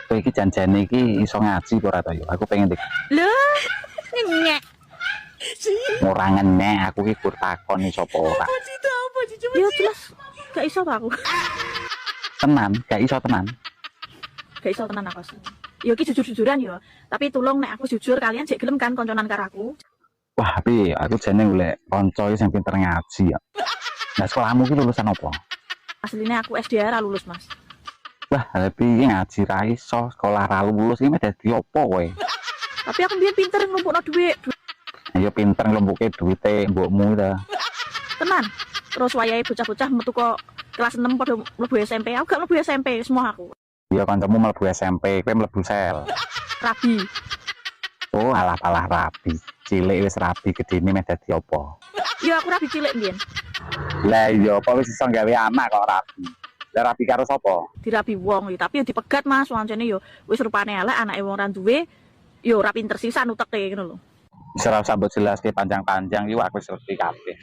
Kowe iki janjane iki iso ngaji apa ora to ya? Aku pengen dik. Lho, nyek. Ora ngenyek, aku iki kur takon iso apa ora. Ya jelas gak iso Pak, aku. Tenan, gak iso tenan. Gak iso tenan aku. Ya iki jujur-jujuran ya. Tapi tolong nek aku jujur kalian jek gelem kan konconan karo aku. Wah, tapi aku jane golek kanca sing pinter ngaji ya. Nah, sekolahmu ki lulusan apa? Aslinya aku SDR ra lulus, Mas. Wah, tapi iki ngaji ra iso, sekolah ra lulus iki dadi apa kowe? Tapi aku biyen pinter nglumpukno dhuwit. Ya pinter nglumpuke duwite mbokmu ta. Tenan. Terus wayahe bocah-bocah metu kok kelas 6 pada mlebu SMP. Aku gak mlebu SMP semua aku. Ya kancamu mlebu SMP, kowe mlebu sel. Rabi. Oh, alah-alah rabi. Cilik wis rabi, gedene meh dadi apa? Ya aku rabi cilik mbiyen. Lah iya apa wis iso gawe anak kok rabi. Lah rabi karo sapa? Dirabi wong ya, tapi ya dipegat Mas, wancane yo wis rupane elek anake wong ra duwe, yo ora pinter sisan uteke ngono lho. Wis ora usah mbok jelaske panjang-panjang iki aku wis ngerti kabeh.